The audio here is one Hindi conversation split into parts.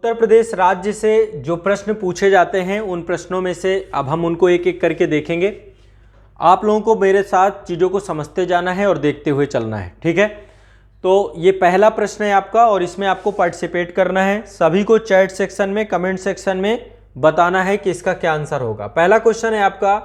उत्तर प्रदेश राज्य से जो प्रश्न पूछे जाते हैं उन प्रश्नों में से अब हम उनको एक एक करके देखेंगे। आप लोगों को मेरे साथ चीज़ों को समझते जाना है और देखते हुए चलना है, ठीक है। तो ये पहला प्रश्न है आपका और इसमें आपको पार्टिसिपेट करना है। सभी को चैट सेक्शन में, कमेंट सेक्शन में बताना है कि इसका क्या आंसर होगा। पहला क्वेश्चन है आपका,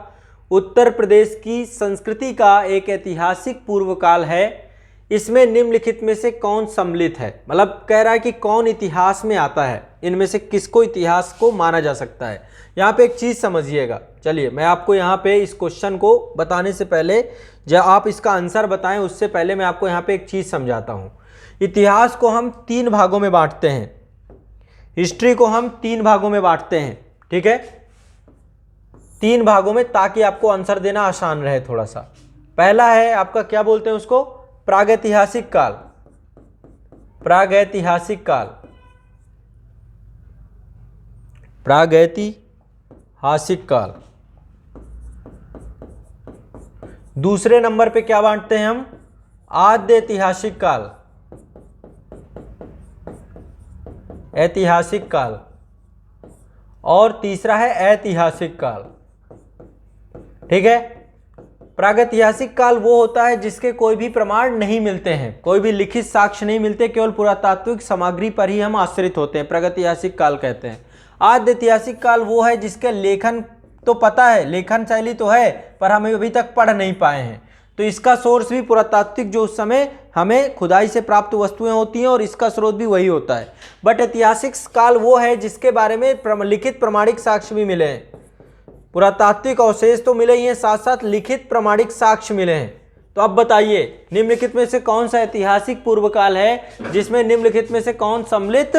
उत्तर प्रदेश की संस्कृति का एक ऐतिहासिक पूर्व काल है, इसमें निम्नलिखित में से कौन सम्मिलित है। मतलब कह रहा है कि कौन इतिहास में आता है, इनमें से किसको इतिहास को माना जा सकता है। यहाँ पे एक चीज़ समझिएगा। चलिए मैं आपको यहाँ पे इस क्वेश्चन को बताने से पहले, जब आप इसका आंसर बताएं उससे पहले मैं आपको यहाँ पे एक चीज़ समझाता हूँ। इतिहास को हम 3 भागों में बांटते हैं, हिस्ट्री को हम 3 भागों में बांटते हैं, ठीक है, 3 भागों में, ताकि आपको आंसर देना आसान रहे थोड़ा सा। पहला है आपका, क्या बोलते हैं उसको, प्रागैतिहासिक काल। प्रागैतिहासिक काल, प्रागैतिहासिक काल। दूसरे नंबर पे क्या बांटते हैं हम, आद्य ऐतिहासिक काल, ऐतिहासिक काल। और तीसरा है ऐतिहासिक काल, ठीक है। प्रागैतिहासिक काल वो होता है जिसके कोई भी प्रमाण नहीं मिलते हैं, कोई भी लिखित साक्ष्य नहीं मिलते, केवल पुरातात्विक सामग्री पर ही हम आश्रित होते हैं, प्रागैतिहासिक काल कहते हैं। आद्य ऐतिहासिक काल वो है जिसके लेखन तो पता है, लेखन शैली तो है, पर हम अभी तक पढ़ नहीं पाए हैं। तो इसका सोर्स भी पुरातात्विक, जो उस समय हमें खुदाई से प्राप्त वस्तुएं होती हैं, और इसका स्रोत भी वही होता है। बट ऐतिहासिक काल वो है जिसके बारे में लिखित प्रमाणिक साक्ष्य भी मिले हैं। पुरातात्विक अवशेष तो मिले ही हैं, साथ साथ लिखित प्रमाणिक साक्ष्य मिले हैं। तो अब बताइए, निम्नलिखित में से कौन सा ऐतिहासिक पूर्व काल है जिसमें निम्नलिखित में से कौन सम्मिलित,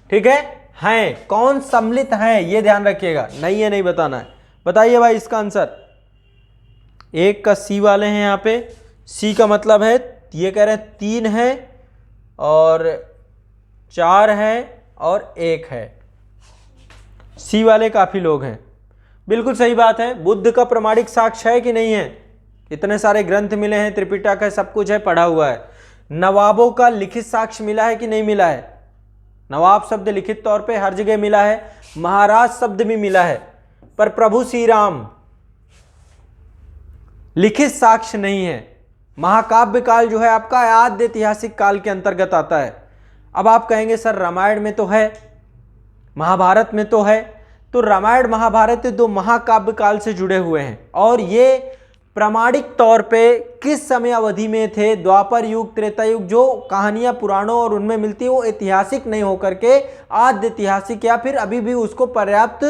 ठीक है, कौन सम्मिलित है, ये ध्यान रखिएगा, नहीं है नहीं बताना है। बताइए भाई इसका आंसर। एक का सी वाले हैं यहाँ पे, सी का मतलब है, ये कह रहे हैं 3 है और 4 है और 1 है। सी वाले काफी लोग हैं, बिल्कुल सही बात है। बुद्ध का प्रमाणिक साक्ष्य है कि नहीं है, इतने सारे ग्रंथ मिले हैं, त्रिपिटक है, सब कुछ है, पढ़ा हुआ है। नवाबों का लिखित साक्ष्य मिला है कि नहीं मिला है, नवाब शब्द लिखित तौर पे हर जगह मिला है, महाराज शब्द भी मिला है, पर प्रभु श्री राम लिखित साक्ष्य नहीं है। महाकाव्य काल जो है आपका आद्य ऐतिहासिक काल के अंतर्गत आता है। अब आप कहेंगे सर रामायण में तो है, महाभारत में तो है, तो रामायण महाभारत 2 महाकाव्य काल से जुड़े हुए हैं, और ये प्रामाणिक तौर पे किस समय अवधि में थे, द्वापर युग, त्रेता युग। जो कहानियां पुराणों और उनमें मिलती है वो ऐतिहासिक नहीं होकर के आद्य ऐतिहासिक, या फिर अभी भी उसको पर्याप्त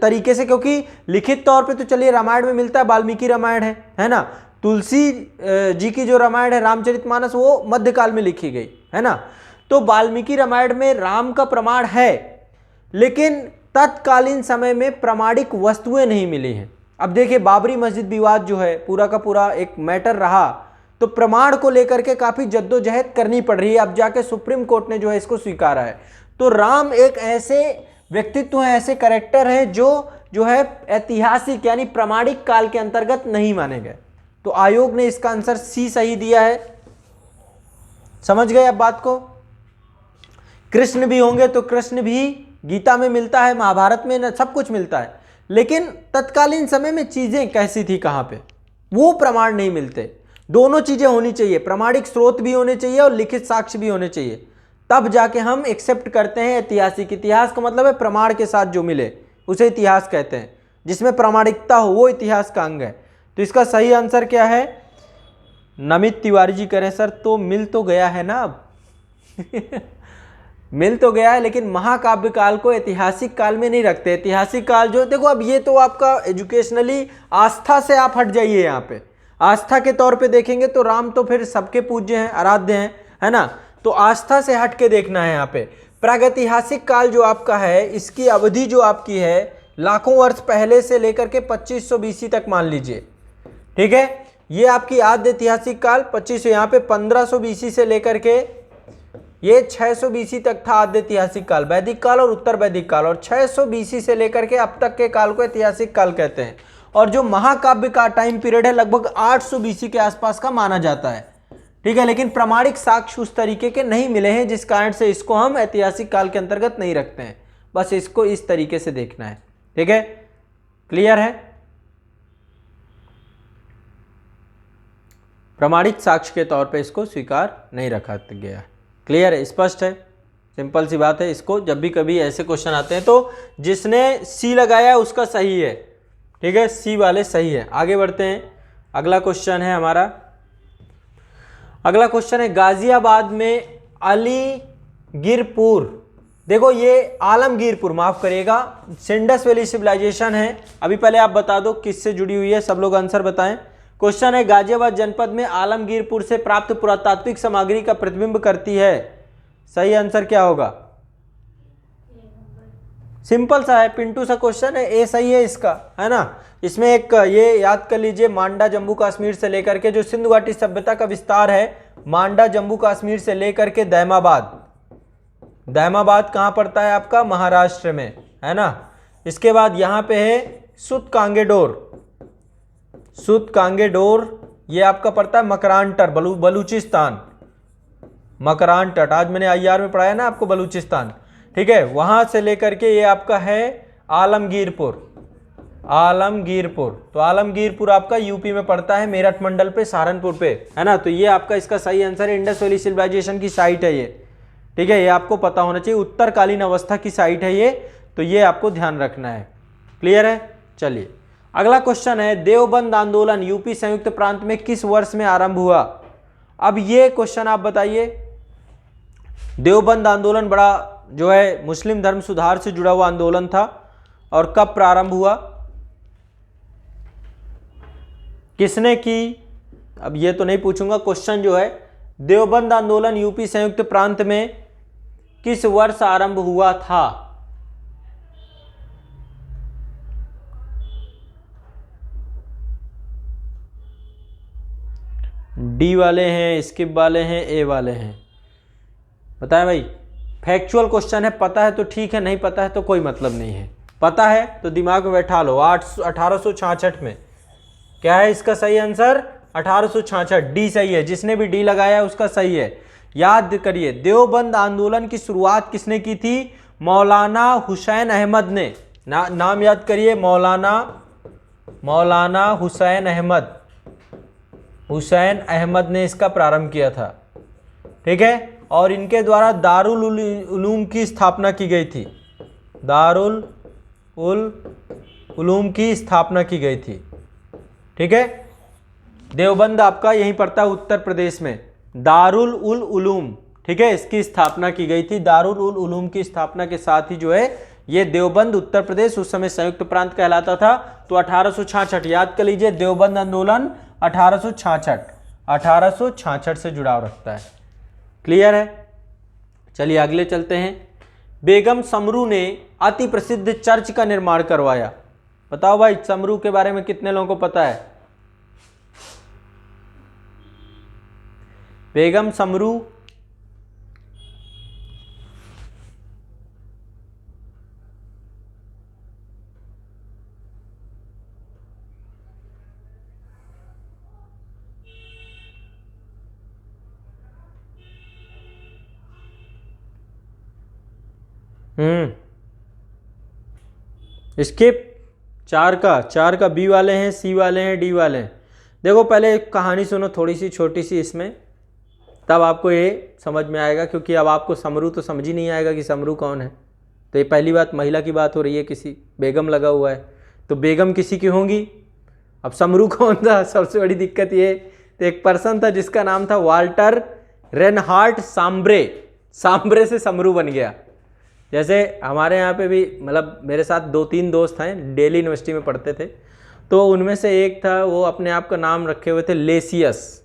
तरीके से, क्योंकि लिखित तौर पे तो चलिए रामायण में मिलता है, वाल्मीकि रामायण है ना, तुलसी जी की जो रामायण है रामचरितमानस, वो मध्यकाल में लिखी गई है ना। तो वाल्मीकि रामायण में राम का प्रमाण है, लेकिन तत्कालीन समय में प्रामाणिक वस्तुएं नहीं मिली हैं। अब देखिए बाबरी मस्जिद विवाद जो है पूरा का पूरा एक मैटर रहा, तो प्रमाण को लेकर के काफी जद्दोजहद करनी पड़ रही है, अब जाके सुप्रीम कोर्ट ने जो है इसको स्वीकारा है। तो राम एक ऐसे व्यक्तित्व है, ऐसे कैरेक्टर हैं जो है ऐतिहासिक यानी प्रामाणिक काल के अंतर्गत नहीं माने गए। तो आयोग ने इसका आंसर सी सही दिया है। समझ गए अब बात को। कृष्ण भी होंगे तो कृष्ण भी गीता में मिलता है, महाभारत में सब कुछ मिलता है, लेकिन तत्कालीन समय में चीजें कैसी थी, कहां पे, वो प्रमाण नहीं मिलते। दोनों चीजें होनी चाहिए, प्रामाणिक स्रोत भी होने चाहिए और लिखित साक्ष्य भी होने चाहिए, तब जाके हम एक्सेप्ट करते हैं ऐतिहासिक। इतिहास का मतलब है प्रमाण के साथ जो मिले उसे इतिहास कहते हैं, जिसमें प्रामाणिकता हो वो इतिहास का अंग है। तो इसका सही आंसर क्या है, नमित तिवारी जी करें सर, तो मिल तो गया है ना अब मिल तो गया है, लेकिन महाकाव्य काल को ऐतिहासिक काल में नहीं रखते। ऐतिहासिक काल जो, देखो अब ये तो आपका एजुकेशनली आस्था से आप हट जाइए, यहाँ पे आस्था के तौर पे देखेंगे तो राम तो फिर सबके पूज्य हैं, आराध्य हैं, है ना। तो आस्था से हट के देखना है यहाँ पे। प्रागैतिहासिक काल जो आपका है, इसकी अवधि जो आपकी है लाखों वर्ष पहले से लेकर के 2500 बीसी तक मान लीजिए, ठीक है। ये आपकी आद्य ऐतिहासिक काल 2500, यहाँ पे 1500 बीसी से लेकर के ये 600 बीसी तक था आद्य ऐतिहासिक काल, वैदिक काल और उत्तर वैदिक काल, और 600 बीसी से लेकर के अब तक के काल को ऐतिहासिक काल कहते हैं। और जो महाकाव्य का टाइम पीरियड है लगभग 800 बीसी के आसपास का माना जाता है, ठीक है, लेकिन प्रमाणिक साक्ष्य उस तरीके के नहीं मिले हैं जिस कारण से इसको हम ऐतिहासिक काल के अंतर्गत नहीं रखते हैं। बस इसको इस तरीके से देखना है। ठीक है, क्लियर है? प्रमाणिक साक्ष्य के तौर पे इसको स्वीकार नहीं रखा गया है। क्लियर है, स्पष्ट है, सिंपल सी बात है। इसको जब भी कभी ऐसे क्वेश्चन आते हैं तो जिसने सी लगाया उसका सही है। ठीक है, सी वाले सही है। आगे बढ़ते हैं, अगला क्वेश्चन है हमारा। अगला क्वेश्चन है गाजियाबाद में अलीगिरपुर, देखो ये आलमगीरपुर, माफ करिएगा, सिंडस वैली सिविलाइजेशन है। अभी पहले आप बता दो किससे जुड़ी हुई है, सब लोग आंसर बताएं। क्वेश्चन है गाजियाबाद जनपद में आलमगीरपुर से प्राप्त पुरातात्विक सामग्री का प्रतिबिंब करती है। सही आंसर क्या होगा? सिंपल सा है, पिंटू सा क्वेश्चन है, ए सही है इसका, है ना। इसमें एक ये याद कर लीजिए, मांडा जम्मू कश्मीर से लेकर के जो सिंधु घाटी सभ्यता का विस्तार है, मांडा जम्मू कश्मीर से लेकर के दैमाबाद, दैमाबाद कहाँ पड़ता है आपका? महाराष्ट्र में, है ना। इसके बाद यहाँ पे है सुत कांगेडोर, सुत कांगेडोर ये आपका पड़ता है मकरान तट, बलूचिस्तान, मकरान तट, आज मैंने IR में पढ़ाया ना आपको बलूचिस्तान। ठीक है, वहां से लेकर के ये आपका है आलमगीरपुर, आलमगीरपुर, तो आलमगीरपुर आपका यूपी में पड़ता है, मेरठ मंडल पे, सहारनपुर पे, है ना। तो ये आपका इसका सही आंसर है, इंडस वैली सिविलाइजेशन की साइट है ये। ठीक है, ये आपको पता होना चाहिए, उत्तरकालीन अवस्था की साइट है ये, तो ये आपको ध्यान रखना है। क्लियर है? चलिए अगला क्वेश्चन है, देवबंद आंदोलन यूपी संयुक्त प्रांत में किस वर्ष में आरंभ हुआ? अब ये क्वेश्चन आप बताइए, देवबंद आंदोलन बड़ा जो है मुस्लिम धर्म सुधार से जुड़ा हुआ आंदोलन था, और कब प्रारंभ हुआ, किसने की? अब ये तो नहीं पूछूंगा, क्वेश्चन जो है देवबंद आंदोलन यूपी संयुक्त प्रांत में किस वर्ष आरंभ हुआ था? डी वाले हैं, स्किप वाले हैं, ए वाले हैं, बताएं भाई। फैक्चुअल क्वेश्चन है, पता है तो ठीक है, नहीं पता है तो कोई मतलब नहीं है। पता है तो दिमाग में बैठा लो। 1866 में क्या है इसका सही आंसर? 1866, डी सही है। जिसने भी डी लगाया है उसका सही है। याद करिए, देवबंद आंदोलन की शुरुआत किसने की थी? मौलाना हुसैन अहमद ने। नाम याद करिए, मौलाना हुसैन अहमद, हुसैन अहमद ने इसका प्रारंभ किया था। ठीक है, और इनके द्वारा दारुल उलूम की स्थापना की गई थी, दारुल उलूम की स्थापना की गई थी। ठीक है, देवबंद आपका यहीं पड़ता है उत्तर प्रदेश में, दारुल उल उलूम। ठीक है, इसकी स्थापना की गई थी। दारुल उल उलूम की स्थापना के साथ ही जो है ये देवबंद उत्तर प्रदेश उस समय संयुक्त प्रांत कहलाता था। तो 1866 याद कर लीजिए, देवबंद आंदोलन 1866 से जुड़ाव रखता है। क्लियर है? चलिए अगले चलते हैं। बेगम समरू ने अति प्रसिद्ध चर्च का निर्माण करवाया। बताओ भाई, समरू के बारे में कितने लोगों को पता है? बेगम समरू स्किप। चार का बी वाले हैं, सी वाले हैं, डी वाले हैं। देखो पहले एक कहानी सुनो थोड़ी सी छोटी सी इसमें, तब आपको ये समझ में आएगा, क्योंकि अब आपको समरू तो समझ ही नहीं आएगा कि समरू कौन है। तो ये पहली बात, महिला की बात हो रही है, किसी बेगम लगा हुआ है तो बेगम किसी की होंगी। अब समरू कौन था? सबसे बड़ी दिक्कत ये, तो एक पर्सन था जिसका नाम था वाल्टर रेनहार्ट सांब्रे। सांब्रे से समरू बन गया। जैसे हमारे यहाँ पे भी, मतलब मेरे साथ 2-3 दोस्त हैं, दिल्ली यूनिवर्सिटी में पढ़ते थे, तो उनमें से एक था, वो अपने आप का नाम रखे हुए थे लेसियस।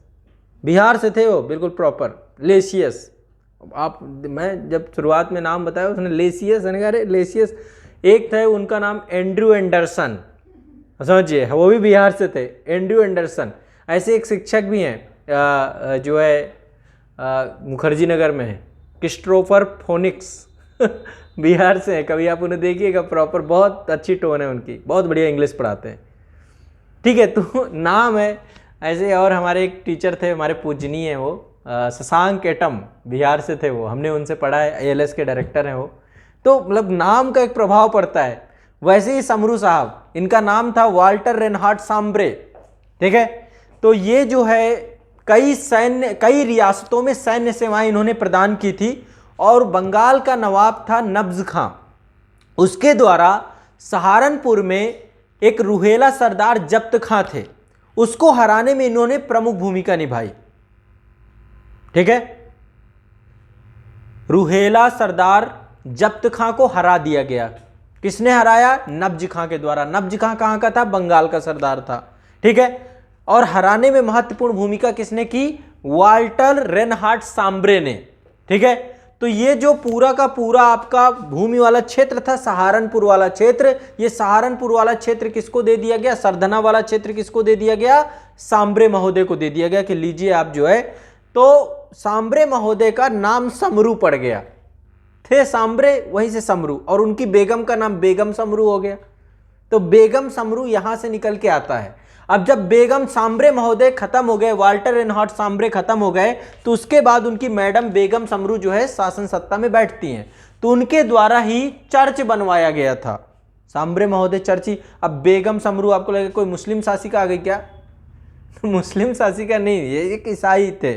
बिहार से थे वो, बिल्कुल प्रॉपर लेसियस। आप, मैं जब शुरुआत में नाम बताया उसने लेसियस, अरे लेसियस। एक था उनका नाम एंड्रयू एंडरसन, समझिए, वो भी बिहार से थे, एंड्रयू एंडरसन। ऐसे एक शिक्षक भी हैं जो है मुखर्जी नगर में है, क्रिस्टोफर फोनिक्स बिहार से है। कभी आप उन्हें देखिएगा, प्रॉपर बहुत अच्छी टोन है उनकी, बहुत बढ़िया इंग्लिश पढ़ाते हैं। ठीक है, तो नाम है ऐसे और हमारे एक टीचर थे, हमारे पूजनीय हैं वो, शशांक एटम, बिहार से थे वो, हमने उनसे पढ़ा है, ALS के डायरेक्टर हैं वो। तो मतलब नाम का एक प्रभाव पड़ता है। वैसे ही समरू साहब, इनका नाम था वाल्टर रेनहार्ड सांब्रे, ठीक है। तो ये जो है कई रियासतों में सैन्य सेवाएं इन्होंने प्रदान की थी, और बंगाल का नवाब था नब्ज खां, उसके द्वारा सहारनपुर में एक रुहेला सरदार जब्त खां थे, उसको हराने में इन्होंने प्रमुख भूमिका निभाई, ठीक है। रुहेला सरदार जब्त खां को हरा दिया गया। किसने हराया? नब्ज खां के द्वारा। नब्ज खां कहां का था? बंगाल का सरदार था, ठीक है। और हराने में महत्वपूर्ण भूमिका किसने की? वाल्टर रेनहार्ड सांब्रे ने, ठीक है। तो ये जो पूरा का पूरा आपका भूमि वाला क्षेत्र था, सहारनपुर वाला क्षेत्र, ये सहारनपुर वाला क्षेत्र किसको दे दिया गया? सरधना वाला क्षेत्र किसको दे दिया गया? सांब्रे महोदय को दे दिया गया कि लीजिए आप जो है। तो सांब्रे महोदय का नाम समरू पड़ गया, थे सांब्रे, वहीं से समरू, और उनकी बेगम का नाम बेगम समरू हो गया। तो बेगम समरू यहां से निकल के आता है। अब जब बेगम सांब्रे महोदय खत्म हो गए, वाल्टर रेनहार्ड सांब्रे खत्म हो गए, तो उसके बाद उनकी मैडम बेगम समरू जो है शासन सत्ता में बैठती हैं। तो उनके द्वारा ही चर्च बनवाया गया था, सांब्रे महोदय चर्ची। अब बेगम समरू आपको लगे कोई मुस्लिम शासिका आ गई क्या? मुस्लिम शासिका नहीं, ये एक ईसाई थे,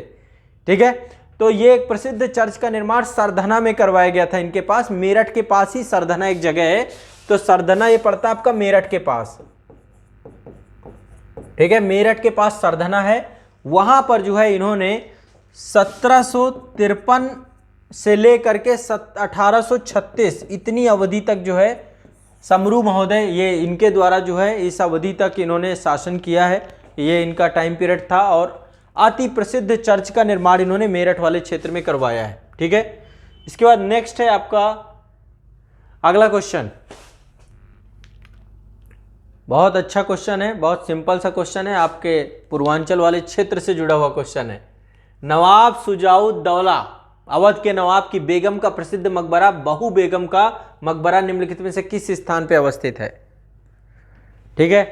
ठीक है। तो ये एक प्रसिद्ध चर्च का निर्माण सरधना में करवाया गया था इनके पास, मेरठ के पास ही सरधना एक जगह है। तो सरधना ये पड़ता है आपका मेरठ के पास, ठीक है। मेरठ के पास सरधना है, वहां पर जो है इन्होंने 1753 से लेकर के 1836 इतनी अवधि तक जो है समरू महोदय, ये इनके द्वारा जो है इस अवधि तक इन्होंने शासन किया है, ये इनका टाइम पीरियड था। और अति प्रसिद्ध चर्च का निर्माण इन्होंने मेरठ वाले क्षेत्र में करवाया है, ठीक है। इसके बाद नेक्स्ट है आपका अगला क्वेश्चन, बहुत अच्छा क्वेश्चन है, बहुत सिंपल सा क्वेश्चन है, आपके पूर्वांचल वाले क्षेत्र से जुड़ा हुआ क्वेश्चन है। नवाब शुजाउद्दौला, अवध के नवाब की बेगम का प्रसिद्ध मकबरा बहू बेगम का मकबरा निम्नलिखित में से किस स्थान पर अवस्थित है? ठीक है।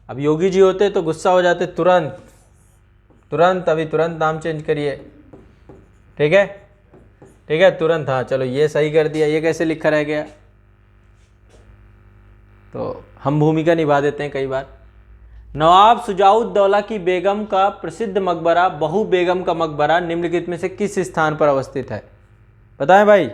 अब योगी जी होते तो गुस्सा हो जाते तुरंत, अभी तुरंत नाम चेंज करिए, ठीक है, ठीक है, तुरंत। हाँ चलो ये सही कर दिया, ये कैसे लिखा रह गया? तो हम भूमिका निभा देते हैं कई बार। नवाब शुजाउद्दौला की बेगम का प्रसिद्ध मकबरा बहू बेगम का मकबरा निम्नलिखित में से किस स्थान पर अवस्थित है? बताएं भाई।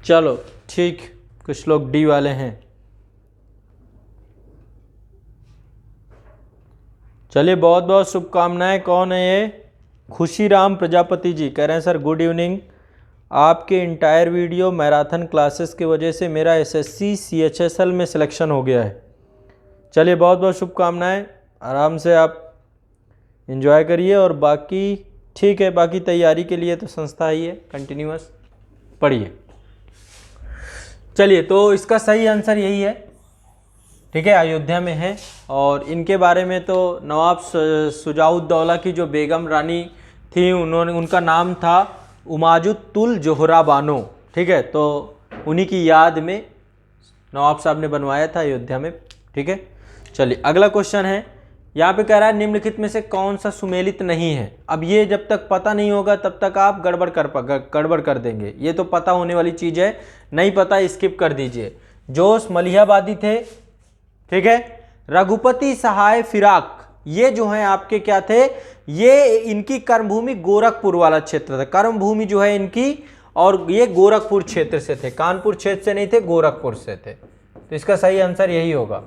चलो ठीक, कुछ लोग डी वाले हैं। चलिए बहुत बहुत शुभकामनाएं। कौन है ये? खुशीराम प्रजापति जी कह रहे हैं सर गुड इवनिंग, आपके इंटायर वीडियो मैराथन क्लासेस की वजह से मेरा SSC CHSL में सिलेक्शन हो गया है। चलिए बहुत बहुत शुभकामनाएं, आराम से आप एंजॉय करिए, और बाकी ठीक है, बाकी तैयारी के लिए तो संस्था ही है, कंटिन्यूअस पढ़िए। चलिए तो इसका सही आंसर यही है, ठीक है, अयोध्या में है। और इनके बारे में तो नवाब शुजाउद्दौला की जो बेगम रानी थी, उनका नाम था उमाजुत्तुल जोहरा बानो, ठीक है। तो उन्हीं की याद में नवाब साहब ने बनवाया था अयोध्या में, ठीक है। चलिए अगला क्वेश्चन है, यहाँ पे कह रहा है निम्नलिखित में से कौन सा सुमेलित नहीं है? अब ये जब तक पता नहीं होगा तब तक आप गड़बड़ कर देंगे, ये तो पता होने वाली चीज़ है, नहीं पता स्किप कर दीजिए। जोश मलिहाबादी थे, ठीक है। रघुपति सहाय फिराक, ये जो है आपके क्या थे? ये इनकी कर्मभूमि गोरखपुर वाला क्षेत्र था, कर्मभूमि जो है इनकी, और ये गोरखपुर क्षेत्र से थे, कानपुर क्षेत्र से नहीं थे, गोरखपुर से थे। तो इसका सही आंसर यही होगा।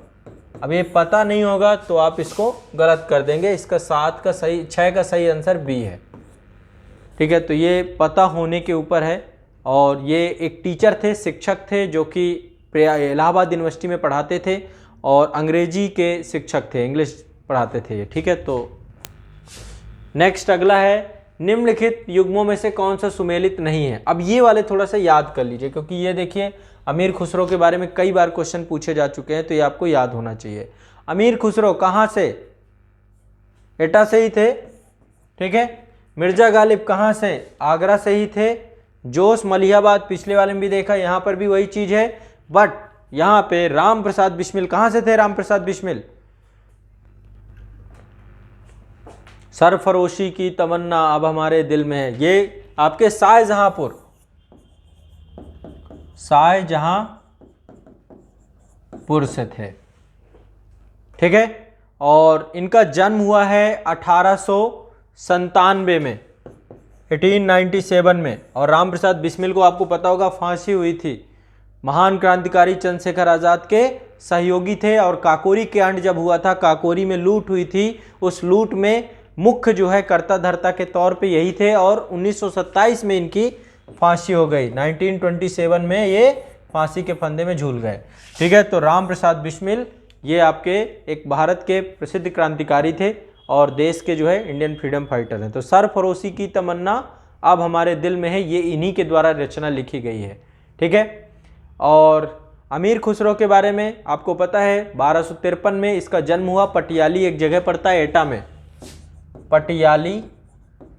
अब ये पता नहीं होगा तो आप इसको गलत कर देंगे, इसका 6 का सही आंसर बी है, ठीक है। तो ये पता होने के ऊपर है, और ये एक टीचर थे, शिक्षक थे, जो कि इलाहाबाद यूनिवर्सिटी में पढ़ाते थे, और अंग्रेजी के शिक्षक थे, इंग्लिश पढ़ाते थे ये, ठीक है। तो नेक्स्ट अगला है, निम्नलिखित युग्मों में से कौन सा सुमेलित नहीं है? अब ये वाले थोड़ा सा याद कर लीजिए, क्योंकि ये देखिए अमीर खुसरो के बारे में कई बार क्वेश्चन पूछे जा चुके हैं, तो ये आपको याद होना चाहिए। अमीर खुसरो कहाँ से? एटा से ही थे, ठीक है। मिर्जा गालिब कहाँ से, आगरा से ही थे। जोश मलिहाबाद पिछले वाले में भी देखा, यहाँ पर भी वही चीज है। बट यहाँ पे राम प्रसाद बिस्मिल कहाँ से थे, राम प्रसाद बिस्मिल, सरफरोशी की तमन्ना अब हमारे दिल में है, ये आपके शाहजहांपुर, शाहजहांपुर से थे, ठीक है। और इनका जन्म हुआ है 1897 में, 1897 में। और राम प्रसाद बिस्मिल को आपको पता होगा फांसी हुई थी। महान क्रांतिकारी चंद्रशेखर आजाद के सहयोगी थे। और काकोरी कांड जब हुआ था, काकोरी में लूट हुई थी, उस लूट में मुख्य जो है कर्ता धर्ता के तौर पे यही थे। और 1927 में इनकी फांसी हो गई, 1927 में ये फांसी के फंदे में झूल गए, ठीक है। तो राम प्रसाद बिस्मिल ये आपके एक भारत के प्रसिद्ध क्रांतिकारी थे और देश के जो है इंडियन फ्रीडम फाइटर हैं। तो सरफरोशी की तमन्ना अब हमारे दिल में है, ये इन्हीं के द्वारा रचना लिखी गई है, ठीक है। और अमीर खुसरो के बारे में आपको पता है 1253 में इसका जन्म हुआ। पटियाली एक जगह पड़ता है एटा में, पटियाली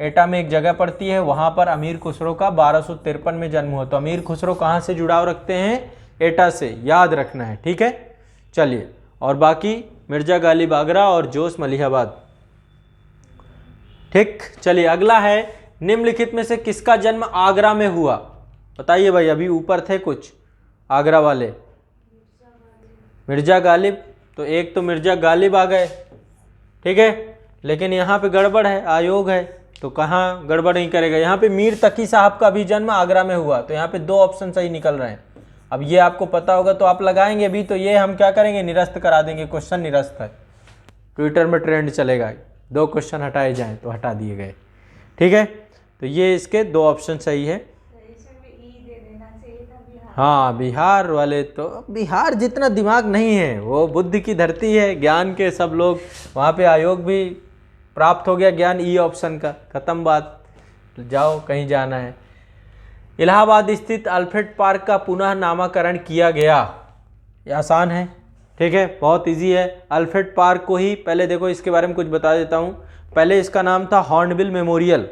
एटा में एक जगह पड़ती है, वहाँ पर अमीर खुसरो का 1253 में जन्म हुआ। तो अमीर खुसरो कहाँ से जुड़ाव रखते हैं, एटा से, याद रखना है, ठीक है। चलिए, और बाकी मिर्जा गालिब आगरा और जोश मलिहाबाद, ठीक। चलिए अगला है, निम्नलिखित में से किसका जन्म आगरा में हुआ, बताइए भाई। अभी ऊपर थे कुछ आगरा वाले, मिर्जा गालिब, तो एक तो मिर्जा गालिब आ गए, ठीक है। लेकिन यहाँ पे गड़बड़ है, आयोग है, तो कहाँ गड़बड़ नहीं करेगा। यहाँ पे मीर तकी साहब का भी जन्म आगरा में हुआ, तो यहाँ पे 2 ऑप्शन सही निकल रहे हैं। अब ये आपको पता होगा तो आप लगाएंगे भी, तो ये हम क्या करेंगे, निरस्त करा देंगे, क्वेश्चन निरस्त है। ट्विटर में ट्रेंड चलेगा, 2 क्वेश्चन हटाए जाएं तो हटा दिए गए, ठीक है। तो ये इसके 2 ऑप्शन सही है। हाँ, बिहार वाले तो, बिहार जितना दिमाग नहीं है, वो बुद्धि की धरती है, ज्ञान के सब लोग, वहाँ पे आयोग भी प्राप्त हो गया ज्ञान, ई ऑप्शन का, खत्म बात, जाओ कहीं जाना है। इलाहाबाद स्थित अल्फ्रेड पार्क का पुनः नामकरण किया गया, ये आसान है, ठीक है, बहुत इजी है। अल्फ्रेड पार्क को ही पहले देखो, इसके बारे में कुछ बता देता हूँ। पहले इसका नाम था हॉर्नबिल मेमोरियल,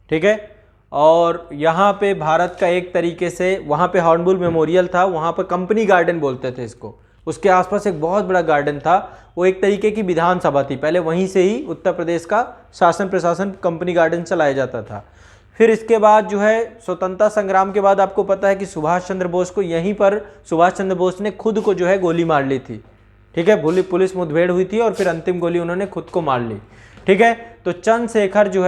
ठीक है। और यहाँ पे भारत का एक तरीके से, वहाँ पे हॉर्नबिल मेमोरियल था, वहाँ पर कंपनी गार्डन बोलते थे इसको। उसके आसपास एक बहुत बड़ा गार्डन था, वो एक तरीके की विधानसभा थी। पहले वहीं से ही उत्तर प्रदेश का शासन प्रशासन कंपनी गार्डन चलाया जाता था। फिर इसके बाद जो है स्वतंत्रता संग्राम के बाद आपको पता है कि सुभाष चंद्र बोस को यहीं पर, सुभाष चंद्र बोस ने खुद को जो है गोली मार ली थी, ठीक है। पुलिस मुठभेड़ हुई थी और फिर अंतिम गोली उन्होंने खुद को मार ली, ठीक है। तो चंद्रशेखर जो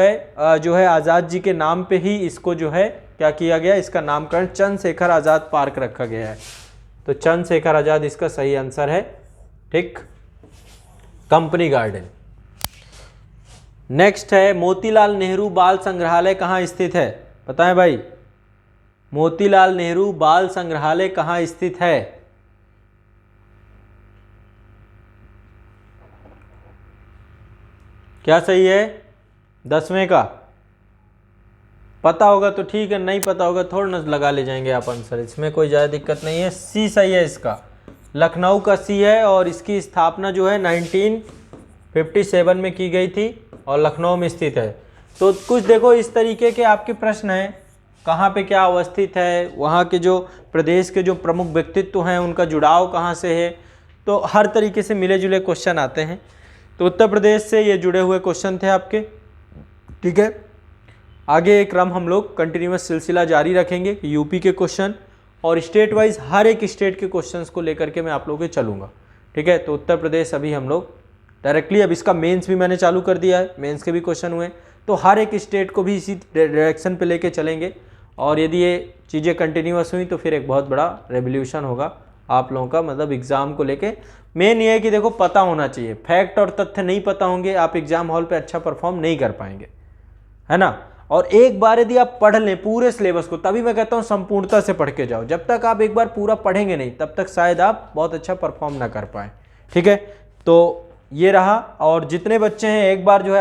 है आज़ाद जी के नाम पे ही इसको जो है क्या किया गया, इसका नामकरण चंद्रशेखर आज़ाद पार्क रखा गया है। तो चंद्रशेखर आज़ाद इसका सही आंसर है, ठीक, कंपनी गार्डन। नेक्स्ट है, मोतीलाल नेहरू बाल संग्रहालय कहाँ स्थित है, बताएं भाई। मोतीलाल नेहरू बाल संग्रहालय कहाँ स्थित है, क्या सही है, 10वें का। पता होगा तो ठीक है, नहीं पता होगा थोड़ा ना लगा ले जाएंगे आप आंसर, इसमें कोई ज़्यादा दिक्कत नहीं है। सी सही है इसका, लखनऊ का सी है। और इसकी स्थापना जो है 1957 में की गई थी और लखनऊ में स्थित है। तो कुछ देखो इस तरीके के आपके प्रश्न हैं, कहाँ पे क्या अवस्थित है, वहाँ के जो प्रदेश के जो प्रमुख व्यक्तित्व हैं उनका जुड़ाव कहाँ से है, तो हर तरीके से मिले जुले क्वेश्चन आते हैं। तो उत्तर प्रदेश से ये जुड़े हुए क्वेश्चन थे आपके, ठीक है। आगे क्रम हम लोग कंटिन्यूअस सिलसिला जारी रखेंगे, यूपी के क्वेश्चन और स्टेट वाइज हर एक स्टेट के क्वेश्चंस को लेकर के मैं आप लोगों के चलूँगा, ठीक है। तो उत्तर प्रदेश अभी हम लोग डायरेक्टली, अब इसका मेंस भी मैंने चालू कर दिया है, मेंस के भी क्वेश्चन हुए, तो हर एक स्टेट को भी इसी डायरेक्शन पे लेके चलेंगे। और यदि ये चीज़ें कंटिन्यूअस हुई तो फिर एक बहुत बड़ा रेवोल्यूशन होगा आप लोगों का, मतलब एग्ज़ाम को लेके। मेन ये है कि देखो पता होना चाहिए, फैक्ट और तथ्य नहीं पता होंगे आप एग्ज़ाम हॉल पे अच्छा परफॉर्म नहीं कर पाएंगे, है ना। और एक बार यदि आप पढ़ लें पूरे सिलेबस को, तभी मैं कहता हूँ संपूर्णता से पढ़ के जाओ। जब तक आप एक बार पूरा पढ़ेंगे नहीं तब तक शायद आप बहुत अच्छा परफॉर्म ना कर पाएँ, ठीक है। तो ये रहा। और जितने बच्चे हैं एक बार जो है